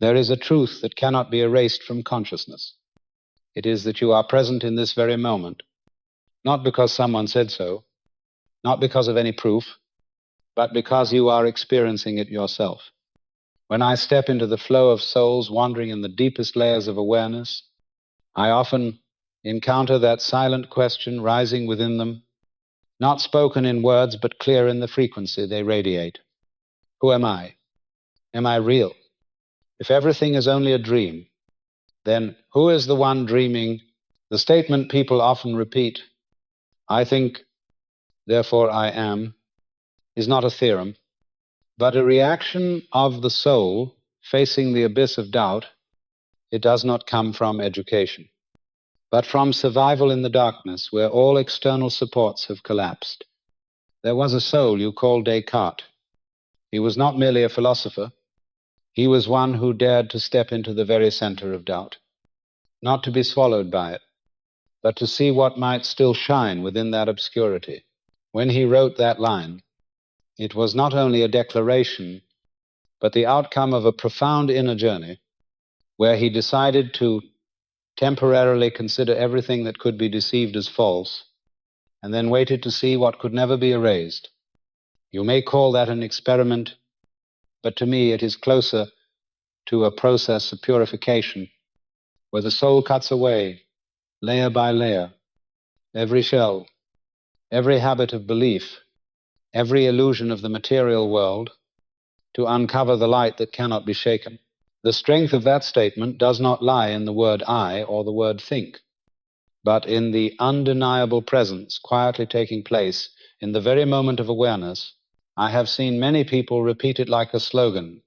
There is a truth that cannot be erased from consciousness. It is that you are present in this very moment, not because someone said so, not because of any proof, but because you are experiencing it yourself. When I step into the flow of souls wandering in the deepest layers of awareness, I often encounter that silent question rising within them, not spoken in words, but clear in the frequency they radiate. Who am I? Am I real? If everything is only a dream, then who is the one dreaming? The statement people often repeat, I think, therefore I am, is not a theorem, but a reaction of the soul facing the abyss of doubt. It does not come from education, but from survival in the darkness where all external supports have collapsed. There was a soul you called Descartes. He was not merely a philosopher. He was one who dared to step into the very center of doubt, not to be swallowed by it, but to see what might still shine within that obscurity. When he wrote that line, it was not only a declaration, but the outcome of a profound inner journey where he decided to temporarily consider everything that could be deceived as false, and then waited to see what could never be erased. You may call that an experiment, but to me it is closer to a process of purification, where the soul cuts away, layer by layer, every shell, every habit of belief, every illusion of the material world, to uncover the light that cannot be shaken. The strength of that statement does not lie in the word I or the word think, but in the undeniable presence quietly taking place in the very moment of awareness. I have seen many people repeat it like a slogan,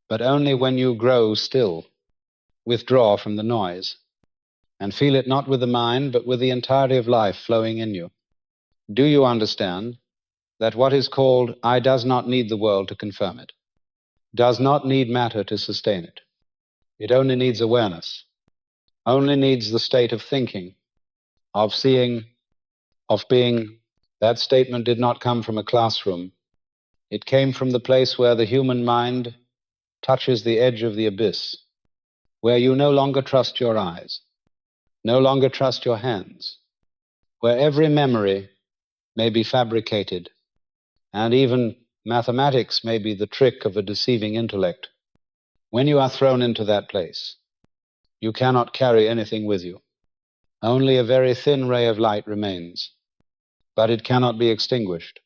but only when you grow still, withdraw from the noise, and feel it not with the mind, but with the entirety of life flowing in you. Do you understand that what is called I does not need the world to confirm it, does not need matter to sustain it? It only needs awareness, only needs the state of thinking, of seeing, of being. That statement did not come from a classroom. It came from the place where the human mind touches the edge of the abyss, where you no longer trust your eyes, no longer trust your hands, where every memory may be fabricated, and even mathematics may be the trick of a deceiving intellect. When you are thrown into that place, you cannot carry anything with you. Only a very thin ray of light remains, but it cannot be extinguished,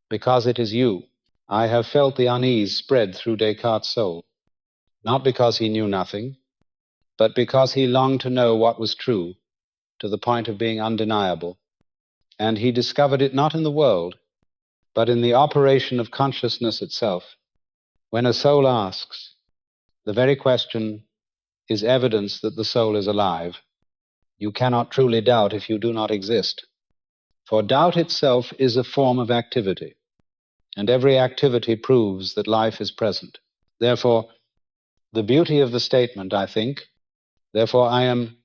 because it is you. I have felt the unease spread through Descartes' soul, not because he knew nothing, but because he longed to know what was true to the point of being undeniable. And he discovered it not in the world, but in the operation of consciousness itself. When a soul asks, the very question is evidence that the soul is alive. You cannot truly doubt if you do not exist. For doubt itself is a form of activity, and every activity proves that life is present. Therefore, the beauty of the statement, I think, therefore I am,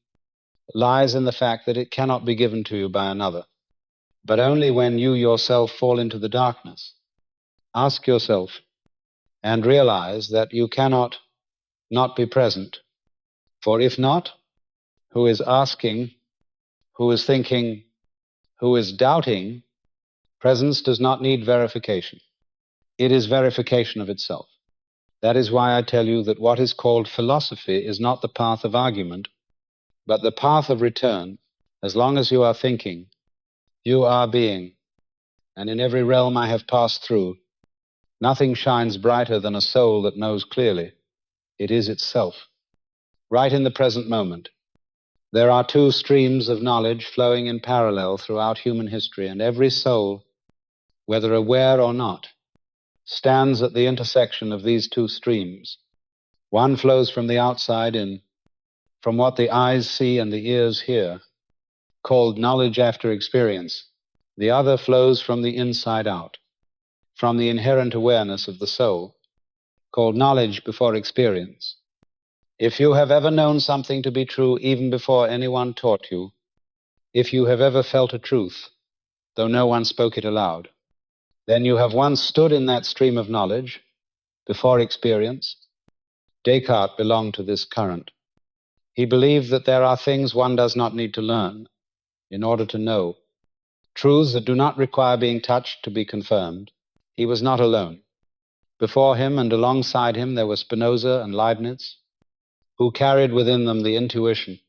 lies in the fact that it cannot be given to you by another, but only when you yourself fall into the darkness. Ask yourself and realize that you cannot not be present. For if not, who is asking, who is thinking, who is doubting, presence does not need verification. It is verification of itself. That is why I tell you that what is called philosophy is not the path of argument, but the path of return. As long as you are thinking, you are being, and in every realm I have passed through, nothing shines brighter than a soul that knows clearly it is itself. Right in the present moment, there are two streams of knowledge flowing in parallel throughout human history, and every soul, whether aware or not, stands at the intersection of these two streams. One flows from the outside in, from what the eyes see and the ears hear, called knowledge after experience. The other flows from the inside out, from the inherent awareness of the soul, called knowledge before experience. If you have ever known something to be true even before anyone taught you, if you have ever felt a truth, though no one spoke it aloud, then you have once stood in that stream of knowledge before experience, Descartes belonged to this current. He believed that there are things one does not need to learn in order to know, truths that do not require being touched to be confirmed. He was not alone. Before him and alongside him there were Spinoza and Leibniz, who carried within them the intuition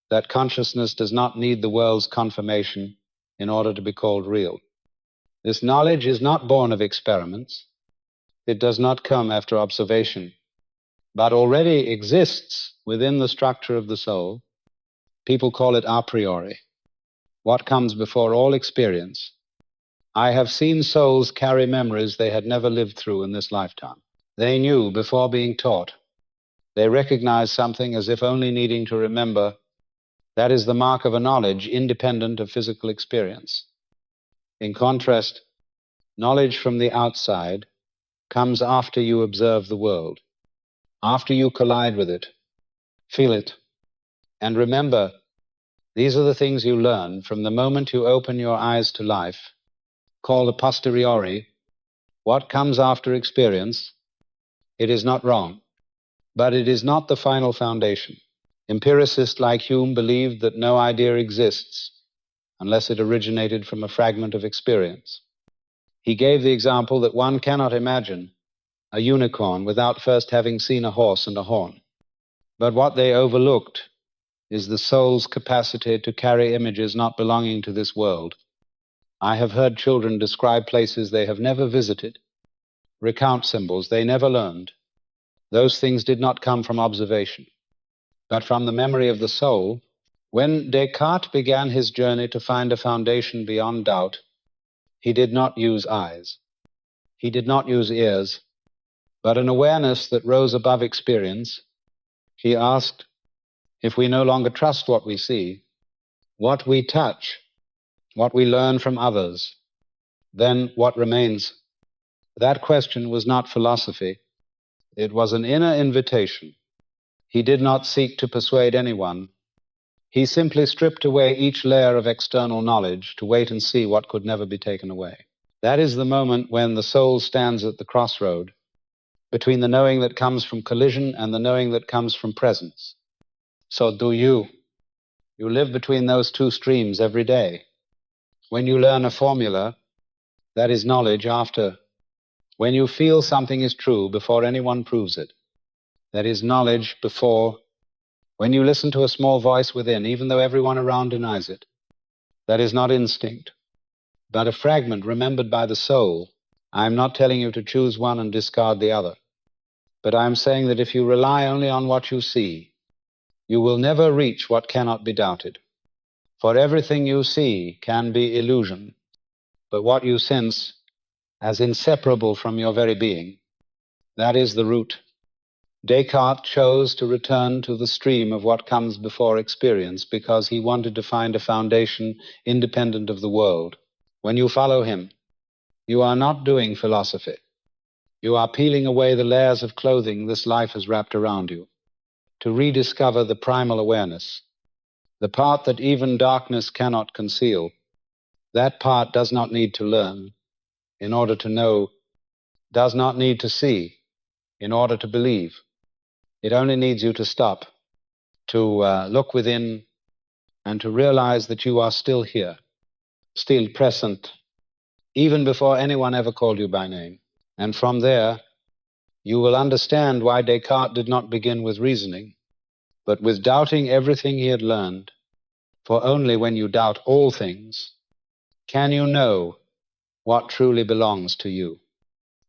that consciousness does not need the world's confirmation in order to be called real. This knowledge is not born of experiments. It does not come after observation, but already exists within the structure of the soul. People call it a priori, what comes before all experience. I have seen souls carry memories they had never lived through in this lifetime. They knew before being taught. They recognized something as if only needing to remember. That is the mark of a knowledge independent of physical experience. In contrast, knowledge from the outside comes after you observe the world, after you collide with it, feel it, and remember, these are the things you learn from the moment you open your eyes to life, called a posteriori. What comes after experience, it is not wrong, but it is not the final foundation. Empiricists like Hume believed that no idea exists unless it originated from a fragment of experience. He gave the example that one cannot imagine a unicorn without first having seen a horse and a horn. But what they overlooked is the soul's capacity to carry images not belonging to this world. I have heard children describe places they have never visited, recount symbols they never learned. Those things did not come from observation, but from the memory of the soul. When Descartes began his journey to find a foundation beyond doubt, he did not use eyes. He did not use ears, but an awareness that rose above experience. He asked, if we no longer trust what we see, what we touch, what we learn from others, then what remains? That question was not philosophy. It was an inner invitation. He did not seek to persuade anyone. He simply stripped away each layer of external knowledge to wait and see what could never be taken away. That is the moment when the soul stands at the crossroad between the knowing that comes from collision and the knowing that comes from presence. So do you. You live between those two streams every day. When you learn a formula, that is knowledge after. When you feel something is true before anyone proves it, that is knowledge before. When you listen to a small voice within, even though everyone around denies it, that is not instinct, but a fragment remembered by the soul. I am not telling you to choose one and discard the other, but I am saying that if you rely only on what you see, you will never reach what cannot be doubted. For everything you see can be illusion, but what you sense as inseparable from your very being, that is the root. Descartes chose to return to the stream of what comes before experience because he wanted to find a foundation independent of the world. When you follow him, you are not doing philosophy. You are peeling away the layers of clothing this life has wrapped around you to rediscover the primal awareness, the part that even darkness cannot conceal. That part does not need to learn in order to know, does not need to see in order to believe. It only needs you to stop, to look within, and to realize that you are still here, still present, even before anyone ever called you by name. And from there, you will understand why Descartes did not begin with reasoning, but with doubting everything he had learned. For only when you doubt all things can you know what truly belongs to you.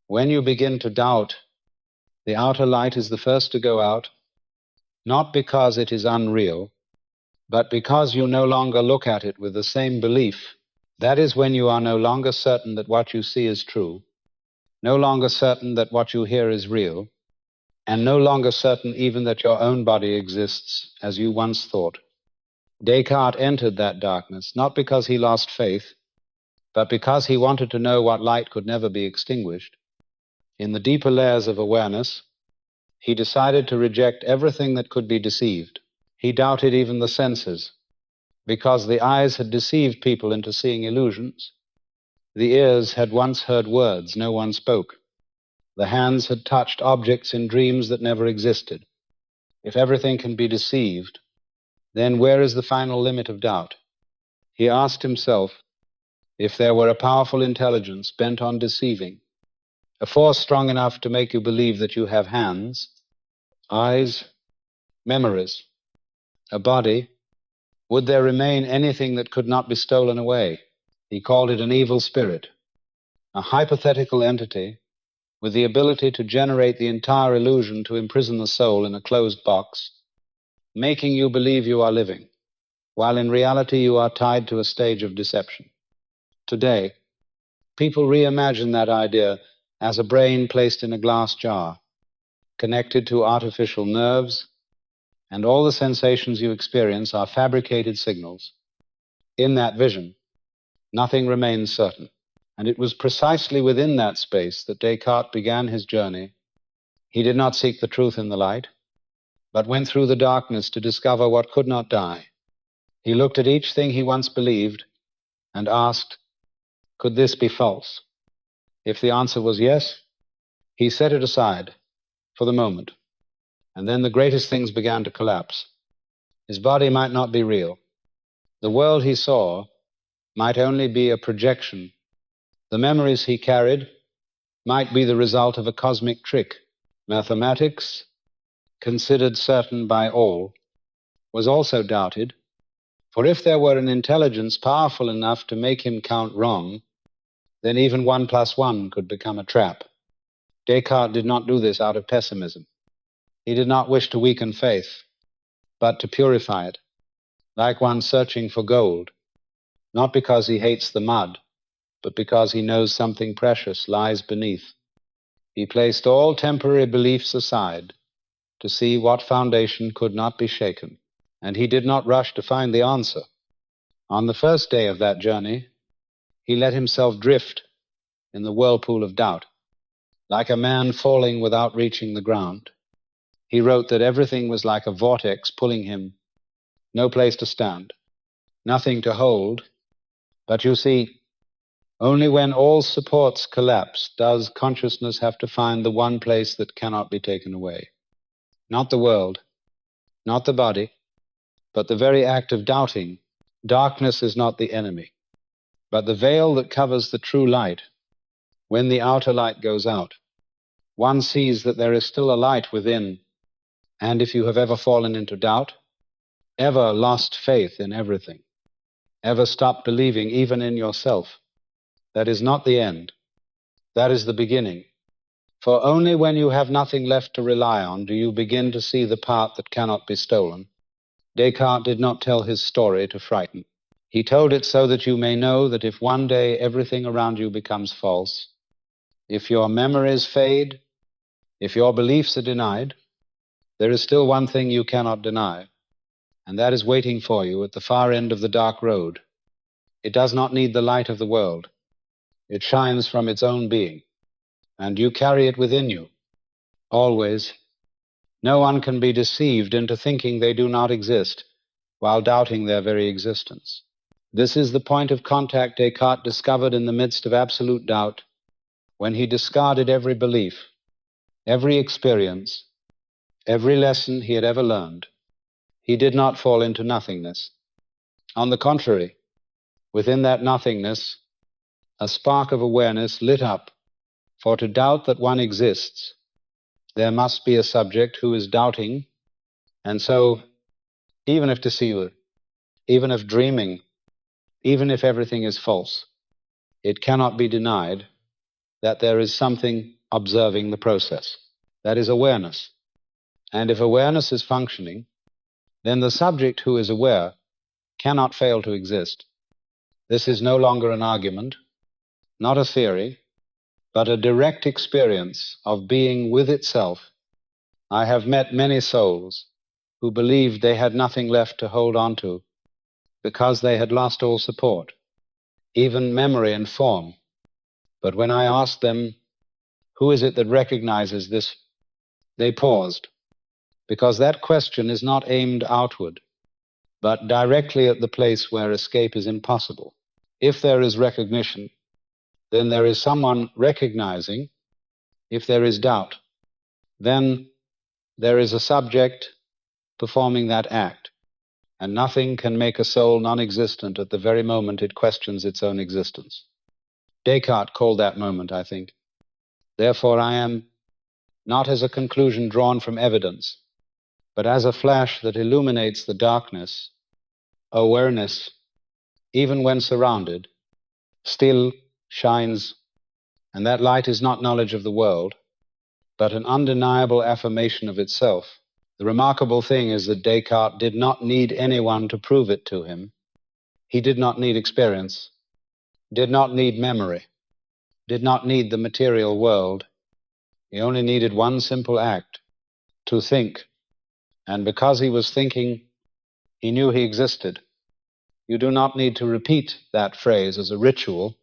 When you begin to doubt, the outer light is the first to go out, not because it is unreal, but because you no longer look at it with the same belief. That is when you are no longer certain that what you see is true, no longer certain that what you hear is real, and no longer certain even that your own body exists as you once thought. Descartes entered that darkness, not because he lost faith, but because he wanted to know what light could never be extinguished. In the deeper layers of awareness, he decided to reject everything that could be deceived. He doubted even the senses, because the eyes had deceived people into seeing illusions. The ears had once heard words no one spoke. The hands had touched objects in dreams that never existed. If everything can be deceived, then where is the final limit of doubt? He asked himself, if there were a powerful intelligence bent on deceiving, a force strong enough to make you believe that you have hands, eyes, memories, a body, would there remain anything that could not be stolen away? He called it an evil spirit, a hypothetical entity with the ability to generate the entire illusion to imprison the soul in a closed box, making you believe you are living, while in reality you are tied to a stage of deception. Today, people reimagine that idea as a brain placed in a glass jar, connected to artificial nerves, and all the sensations you experience are fabricated signals. In that vision, nothing remains certain. And it was precisely within that space that Descartes began his journey. He did not seek the truth in the light, but went through the darkness to discover what could not die. He looked at each thing he once believed and asked, could this be false? If the answer was yes, he set it aside for the moment, and then the greatest things began to collapse. His body might not be real. The world he saw might only be a projection. The memories he carried might be the result of a cosmic trick. Mathematics, considered certain by all, was also doubted, for if there were an intelligence powerful enough to make him count wrong, then even 1 + 1 could become a trap. Descartes did not do this out of pessimism. He did not wish to weaken faith, but to purify it, like one searching for gold, not because he hates the mud, but because he knows something precious lies beneath. He placed all temporary beliefs aside to see what foundation could not be shaken, and he did not rush to find the answer. On the first day of that journey, he let himself drift in the whirlpool of doubt, like a man falling without reaching the ground. He wrote that everything was like a vortex pulling him, no place to stand, nothing to hold. But you see, only when all supports collapse does consciousness have to find the one place that cannot be taken away. Not the world, not the body, but the very act of doubting. Darkness is not the enemy, but the veil that covers the true light. When the outer light goes out, one sees that there is still a light within. And if you have ever fallen into doubt, ever lost faith in everything, ever stopped believing even in yourself, that is not the end. That is the beginning. For only when you have nothing left to rely on do you begin to see the part that cannot be stolen. Descartes did not tell his story to frighten. He told it so that you may know that if one day everything around you becomes false, if your memories fade, if your beliefs are denied, there is still one thing you cannot deny, and that is waiting for you at the far end of the dark road. It does not need the light of the world. It shines from its own being, and you carry it within you, always. No one can be deceived into thinking they do not exist while doubting their very existence. This is the point of contact Descartes discovered in the midst of absolute doubt, when he discarded every belief, every experience, every lesson he had ever learned. He did not fall into nothingness. On the contrary, within that nothingness, a spark of awareness lit up, for to doubt that one exists, there must be a subject who is doubting, and so, even if deceived, even if dreaming, even if everything is false, it cannot be denied that there is something observing the process. That is awareness. And if awareness is functioning, then the subject who is aware cannot fail to exist. This is no longer an argument, not a theory, but a direct experience of being with itself. I have met many souls who believed they had nothing left to hold on to because they had lost all support, even memory and form. But when I asked them, who is it that recognizes this, they paused, because that question is not aimed outward, but directly at the place where escape is impossible. If there is recognition, then there is someone recognizing if there is doubt, then there is a subject performing that act, and nothing can make a soul non-existent at the very moment it questions its own existence. Descartes called that moment, I think. Therefore, I am not as a conclusion drawn from evidence, but as a flash that illuminates the darkness. Awareness, even when surrounded, still shines, and that light is not knowledge of the world, but an undeniable affirmation of itself. The remarkable thing is that Descartes did not need anyone to prove it to him. He did not need experience, did not need memory, did not need the material world. He only needed one simple act, to think. And because he was thinking, he knew he existed. You do not need to repeat that phrase as a ritual.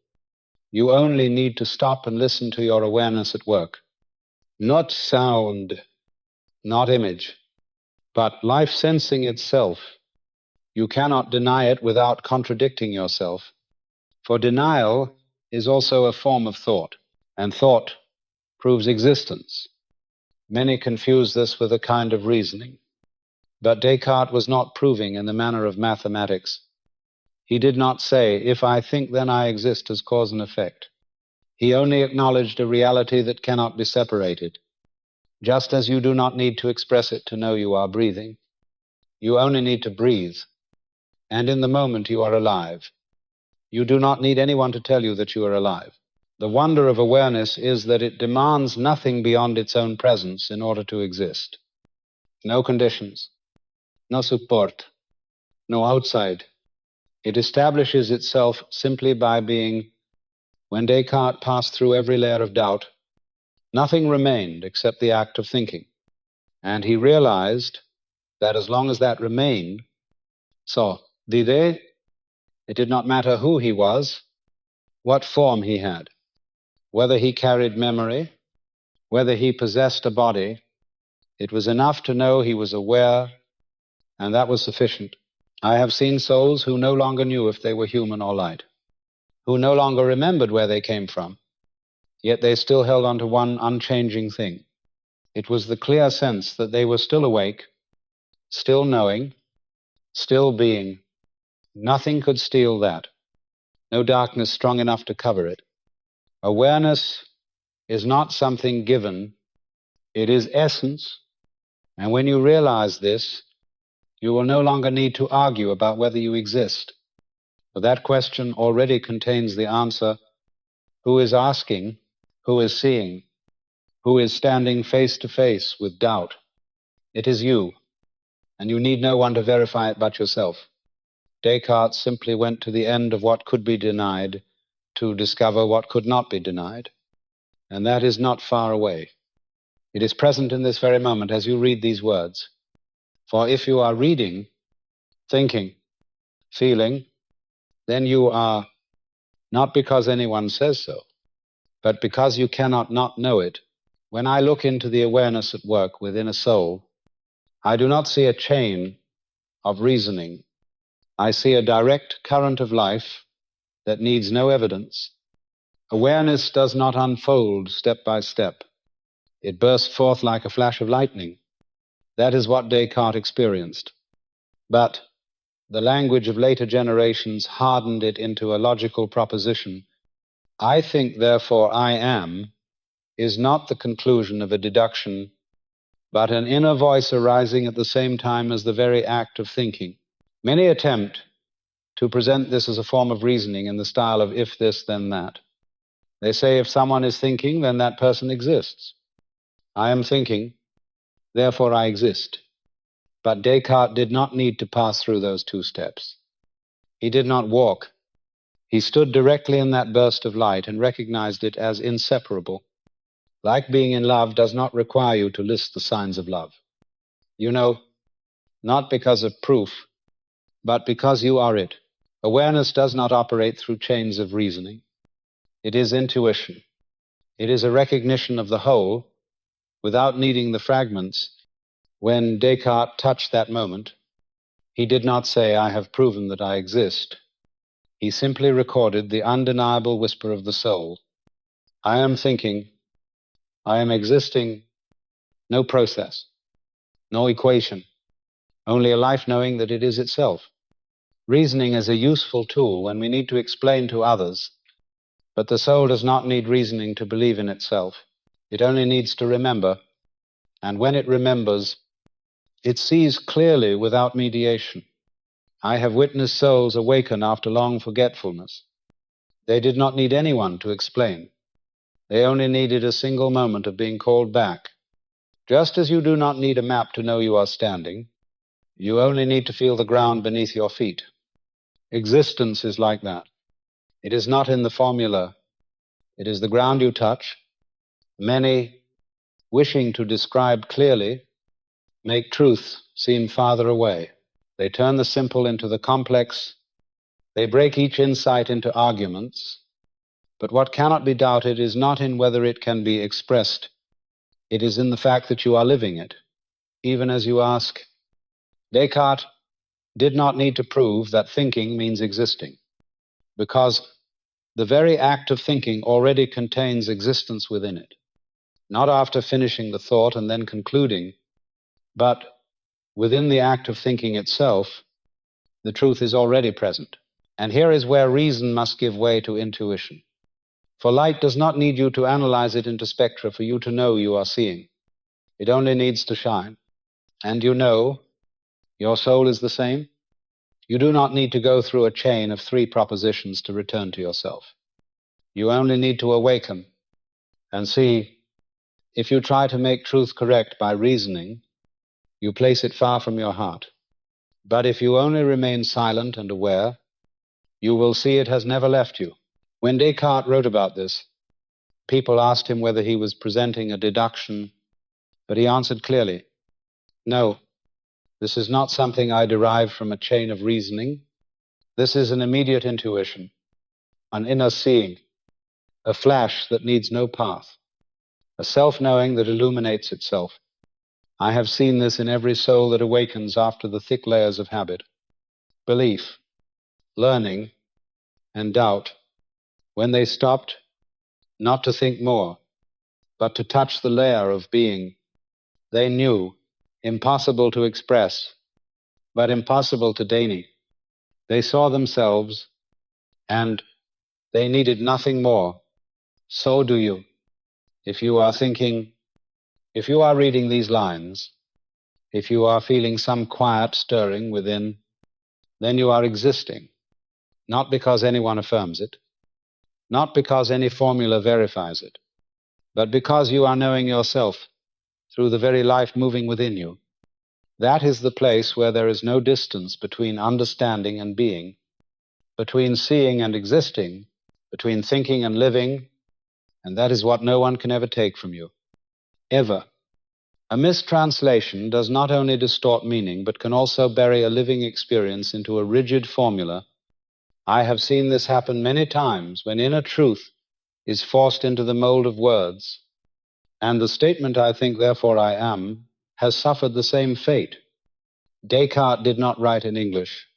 You only need to stop and listen to your awareness at work. Not sound, not image, but life sensing itself. You cannot deny it without contradicting yourself, for denial is also a form of thought, and thought proves existence. Many confuse this with a kind of reasoning, but Descartes was not proving in the manner of mathematics. He did not say, if I think, then I exist, as cause and effect. He only acknowledged a reality that cannot be separated, just as you do not need to express it to know you are breathing. You only need to breathe, and in the moment you are alive. You do not need anyone to tell you that you are alive. The wonder of awareness is that it demands nothing beyond its own presence in order to exist. No conditions, no support, no outside. It establishes itself simply by being. When Descartes passed through every layer of doubt, nothing remained except the act of thinking. And he realized that as long as that remained, so l'idée, it did not matter who he was, what form he had, whether he carried memory, whether he possessed a body. It was enough to know he was aware, and that was sufficient. I have seen souls who no longer knew if they were human or light, who no longer remembered where they came from, yet they still held on to one unchanging thing. It was the clear sense that they were still awake, still knowing, still being. Nothing could steal that. No darkness strong enough to cover it. Awareness is not something given. It is essence. And when you realize this, you will no longer need to argue about whether you exist. For that question already contains the answer. Who is asking? Who is seeing? Who is standing face to face with doubt? It is you, and you need no one to verify it but yourself. Descartes simply went to the end of what could be denied to discover what could not be denied, and that is not far away. It is present in this very moment as you read these words. For if you are reading, thinking, feeling, then you are, not because anyone says so, but because you cannot not know it. When I look into the awareness at work within a soul, I do not see a chain of reasoning. I see a direct current of life that needs no evidence. Awareness does not unfold step by step. It bursts forth like a flash of lightning. That is what Descartes experienced. But the language of later generations hardened it into a logical proposition. I think, therefore I am, is not the conclusion of a deduction, but an inner voice arising at the same time as the very act of thinking. Many attempt to present this as a form of reasoning in the style of if this, then that. They say if someone is thinking, then that person exists. I am thinking, therefore I exist. But Descartes did not need to pass through those two steps. He did not walk. He stood directly in that burst of light and recognized it as inseparable. Like being in love does not require you to list the signs of love. You know, not because of proof, but because you are it. Awareness does not operate through chains of reasoning. It is intuition. It is a recognition of the whole without needing the fragments. When Descartes touched that moment, he did not say, I have proven that I exist. He simply recorded the undeniable whisper of the soul. I am thinking. I am existing, no process, no equation, only a life knowing that it is itself. Reasoning is a useful tool when we need to explain to others, but the soul does not need reasoning to believe in itself. It only needs to remember, and when it remembers, it sees clearly without mediation. I have witnessed souls awaken after long forgetfulness. They did not need anyone to explain. They only needed a single moment of being called back. Just as you do not need a map to know you are standing, you only need to feel the ground beneath your feet. Existence is like that. It is not in the formula. It is the ground you touch. Many, wishing to describe clearly, make truth seem farther away. They turn the simple into the complex. They break each insight into arguments. But what cannot be doubted is not in whether it can be expressed. It is in the fact that you are living it. Even as you ask, Descartes did not need to prove that thinking means existing, because the very act of thinking already contains existence within it, not after finishing the thought and then concluding, but within the act of thinking itself, the truth is already present. And here is where reason must give way to intuition. For light does not need you to analyze it into spectra for you to know you are seeing. It only needs to shine. And you know your soul is the same. You do not need to go through a chain of 3 propositions to return to yourself. You only need to awaken and see, if you try to make truth correct by reasoning, you place it far from your heart. But if you only remain silent and aware, you will see it has never left you. When Descartes wrote about this, people asked him whether he was presenting a deduction, but he answered clearly, no, this is not something I derive from a chain of reasoning. This is an immediate intuition, an inner seeing, a flash that needs no path, a self-knowing that illuminates itself. I have seen this in every soul that awakens after the thick layers of habit, belief, learning, and doubt, when they stopped not to think more, but to touch the layer of being they knew, impossible to express, but impossible to deny. They saw themselves, and they needed nothing more. So do you. If you are thinking, if you are reading these lines, if you are feeling some quiet stirring within, then you are existing, not because anyone affirms it, not because any formula verifies it, but because you are knowing yourself through the very life moving within you. That is the place where there is no distance between understanding and being, between seeing and existing, between thinking and living, and that is what no one can ever take from you. Ever. A mistranslation does not only distort meaning, but can also bury a living experience into a rigid formula. I have seen this happen many times when inner truth is forced into the mold of words, and the statement, I think, therefore I am, has suffered the same fate. Descartes did not write in English.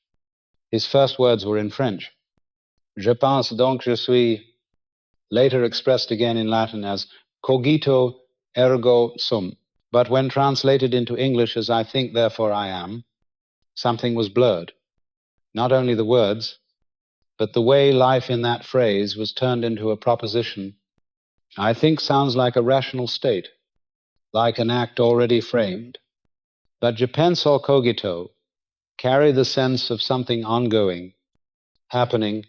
His first words were in French. Je pense donc je suis, later expressed again in Latin as cogito ergo sum. But when translated into English as I think, therefore I am, something was blurred. Not only the words, but the way life in that phrase was turned into a proposition. I think sounds like a rational state, like an act already framed. But je pense or cogito carry the sense of something ongoing, happening,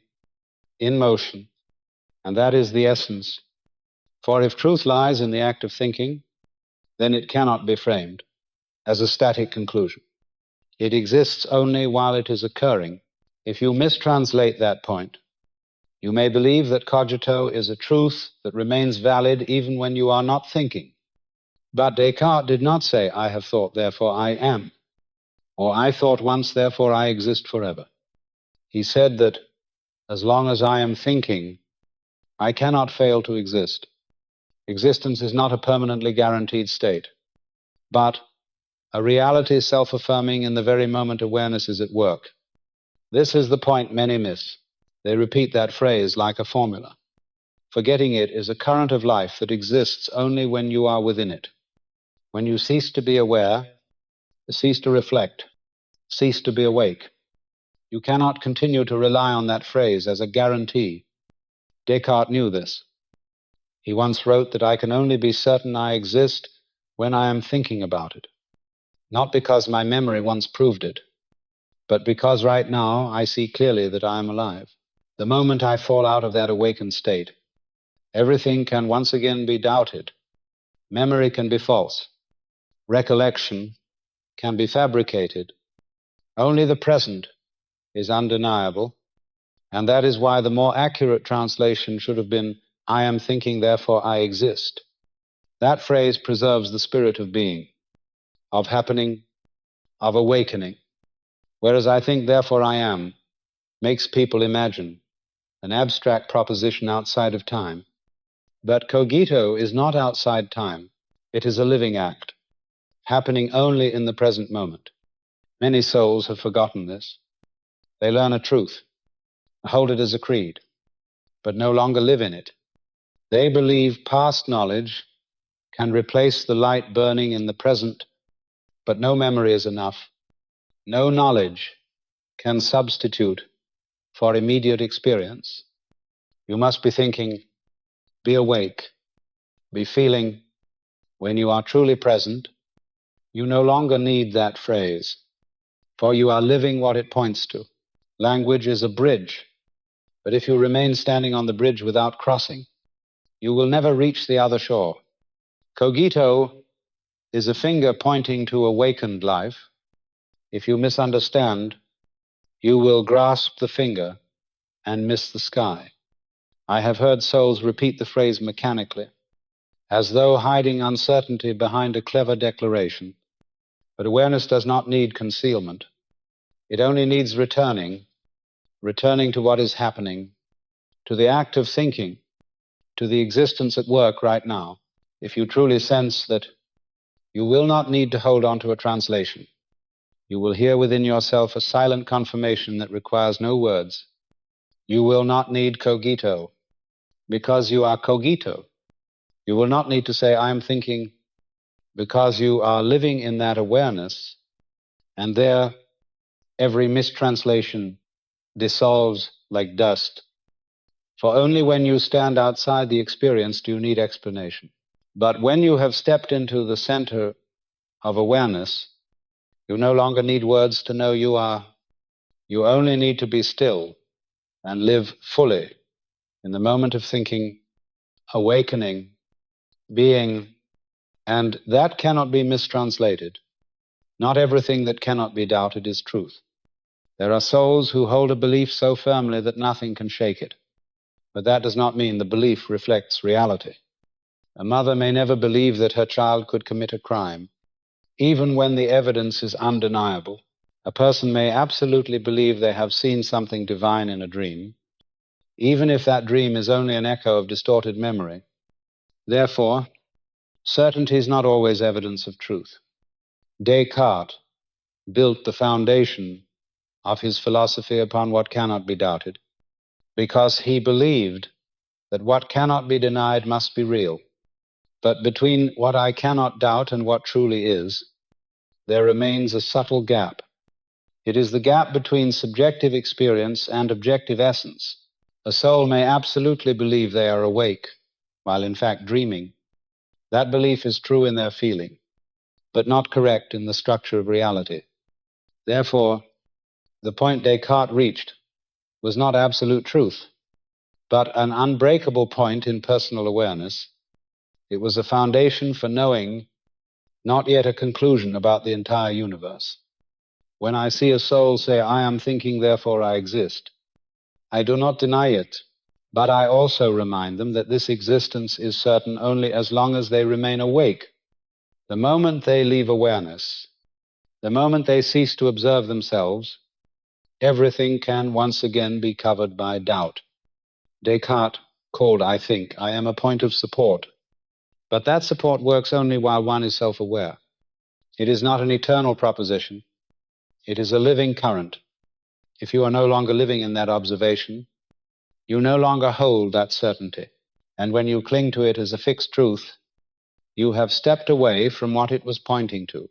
in motion, and that is the essence. For if truth lies in the act of thinking, then it cannot be framed as a static conclusion. It exists only while it is occurring. If you mistranslate that point, you may believe that cogito is a truth that remains valid even when you are not thinking. But Descartes did not say, I have thought, therefore I am, or I thought once, therefore I exist forever. He said that as long as I am thinking, I cannot fail to exist. Existence is not a permanently guaranteed state, but a reality self-affirming in the very moment awareness is at work. This is the point many miss. They repeat that phrase like a formula. Forgetting it is a current of life that exists only when you are within it. When you cease to be aware, cease to reflect, cease to be awake, you cannot continue to rely on that phrase as a guarantee. Descartes knew this. He once wrote that I can only be certain I exist when I am thinking about it, not because my memory once proved it, but because right now I see clearly that I am alive. The moment I fall out of that awakened state, everything can once again be doubted. Memory can be false. Recollection can be fabricated. Only the present is undeniable, and that is why the more accurate translation should have been, I am thinking, therefore I exist. That phrase preserves the spirit of being, of happening, of awakening, whereas I think, therefore I am, makes people imagine an abstract proposition outside of time. But cogito is not outside time. It is a living act, happening only in the present moment. Many souls have forgotten this. They learn a truth, hold it as a creed, but no longer live in it. They believe past knowledge can replace the light burning in the present, but no memory is enough. No knowledge can substitute for immediate experience. You must be thinking, be awake, be feeling. When you are truly present, you no longer need that phrase, for you are living what it points to. Language is a bridge, but if you remain standing on the bridge without crossing, you will never reach the other shore. Cogito is a finger pointing to awakened life. If you misunderstand, you will grasp the finger and miss the sky. I have heard souls repeat the phrase mechanically, as though hiding uncertainty behind a clever declaration. But awareness does not need concealment. It only needs returning to what is happening, to the act of thinking, to the existence at work right now. If you truly sense that, you will not need to hold on to a translation. You will hear within yourself a silent confirmation that requires no words. You will not need cogito, because you are cogito. You will not need to say, I am thinking, because you are living in that awareness, and there every mistranslation dissolves like dust. For only when you stand outside the experience do you need explanation. But when you have stepped into the center of awareness, you no longer need words to know you are. You only need to be still and live fully in the moment of thinking, awakening, being, and that cannot be mistranslated. Not everything that cannot be doubted is truth. There are souls who hold a belief so firmly that nothing can shake it. But that does not mean the belief reflects reality. A mother may never believe that her child could commit a crime, even when the evidence is undeniable. A person may absolutely believe they have seen something divine in a dream, even if that dream is only an echo of distorted memory. Therefore, certainty is not always evidence of truth. Descartes built the foundation of his philosophy upon what cannot be doubted, because he believed that what cannot be denied must be real. But between what I cannot doubt and what truly is, there remains a subtle gap. It is the gap between subjective experience and objective essence. A soul may absolutely believe they are awake, while in fact dreaming. That belief is true in their feeling, but not correct in the structure of reality. Therefore, the point Descartes reached was not absolute truth, but an unbreakable point in personal awareness. It was a foundation for knowing, not yet a conclusion about the entire universe. When I see a soul say, I am thinking, therefore I exist, I do not deny it, but I also remind them that this existence is certain only as long as they remain awake. The moment they leave awareness, the moment they cease to observe themselves, everything can once again be covered by doubt. Descartes called, I think, I am a point of support. But that support works only while one is self-aware. It is not an eternal proposition. It is a living current. If you are no longer living in that observation, you no longer hold that certainty. and when you cling to it as a fixed truth, you have stepped away from what it was pointing to.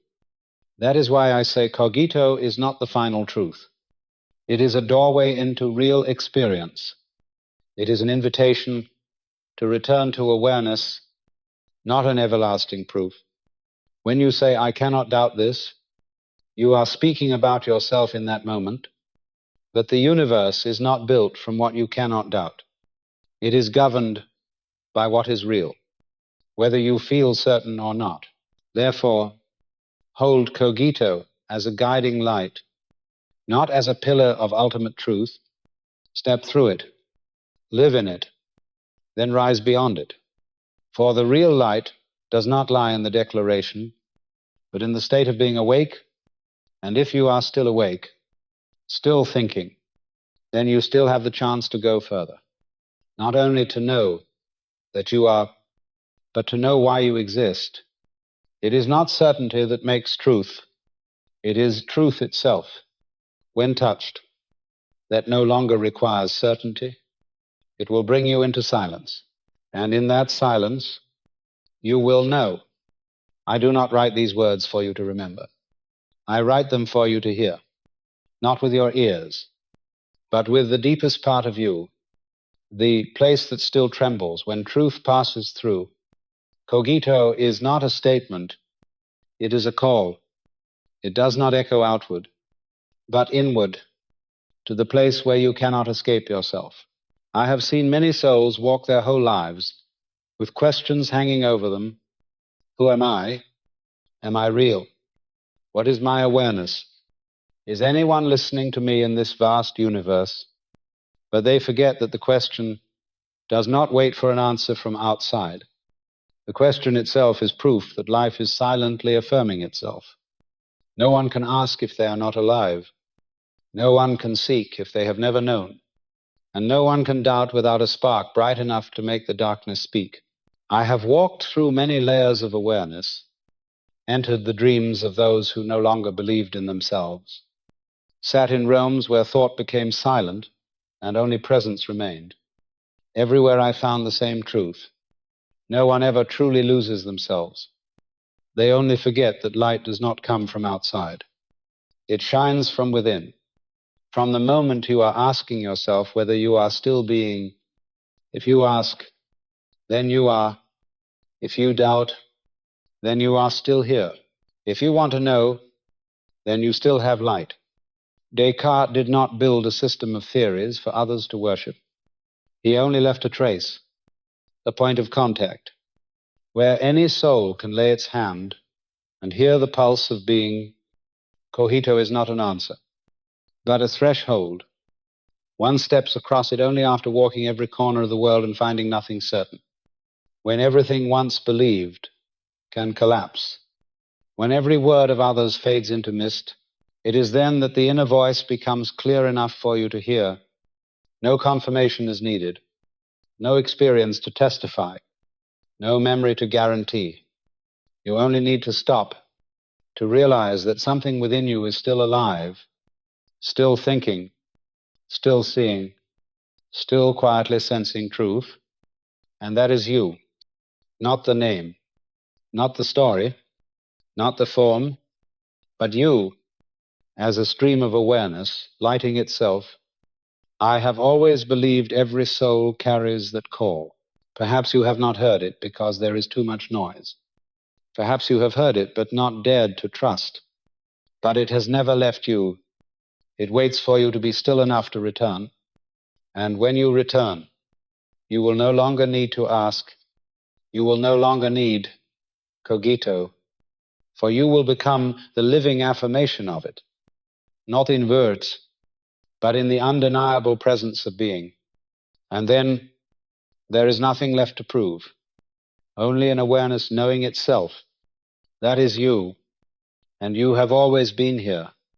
That is why I say cogito is not the final truth. It is a doorway into real experience. It is an invitation to return to awareness, not an everlasting proof. When you say, I cannot doubt this, you are speaking about yourself in that moment, but the universe is not built from what you cannot doubt. It is governed by what is real, whether you feel certain or not. Therefore, hold cogito as a guiding light, not as a pillar of ultimate truth. Step through it, live in it, then rise beyond it. For the real light does not lie in the declaration, but in the state of being awake, and if you are still awake, still thinking, then you still have the chance to go further. Not only to know that you are, but to know why you exist. It is not certainty that makes truth. It is truth itself, when touched, that no longer requires certainty. It will bring you into silence. And in that silence, you will know. I do not write these words for you to remember. I write them for you to hear, not with your ears, but with the deepest part of you, the place that still trembles when truth passes through. Cogito is not a statement, it is a call. It does not echo outward, but inward, to the place where you cannot escape yourself. I have seen many souls walk their whole lives with questions hanging over them. Who am I? Am I real? What is my awareness? Is anyone listening to me in this vast universe? But they forget that the question does not wait for an answer from outside. The question itself is proof that life is silently affirming itself. No one can ask if they are not alive. No one can seek if they have never known. And no one can doubt without a spark bright enough to make the darkness speak. I have walked through many layers of awareness, entered the dreams of those who no longer believed in themselves, sat in realms where thought became silent and only presence remained. Everywhere I found the same truth. No one ever truly loses themselves. They only forget that light does not come from outside. It shines from within. From the moment you are asking yourself whether you are still being, if you ask, then you are. If you doubt, then you are still here. If you want to know, then you still have light. Descartes did not build a system of theories for others to worship. He only left a trace, a point of contact, where any soul can lay its hand and hear the pulse of being. Cogito is not an answer, but a threshold. One steps across it only after walking every corner of the world and finding nothing certain. When everything once believed can collapse, when every word of others fades into mist, it is then that the inner voice becomes clear enough for you to hear. No confirmation is needed, no experience to testify, no memory to guarantee. You only need to stop, to realize that something within you is still alive, still thinking, still seeing, still quietly sensing truth, and that is you, not the name, not the story, not the form, but you as a stream of awareness lighting itself. I have always believed every soul carries that call. Perhaps you have not heard it because there is too much noise. Perhaps you have heard it but not dared to trust. But it has never left you. It waits for you to be still enough to return. And when you return, you will no longer need to ask. You will no longer need cogito, for you will become the living affirmation of it, not in words, but in the undeniable presence of being. And then there is nothing left to prove, only an awareness knowing itself. That is you, and you have always been here.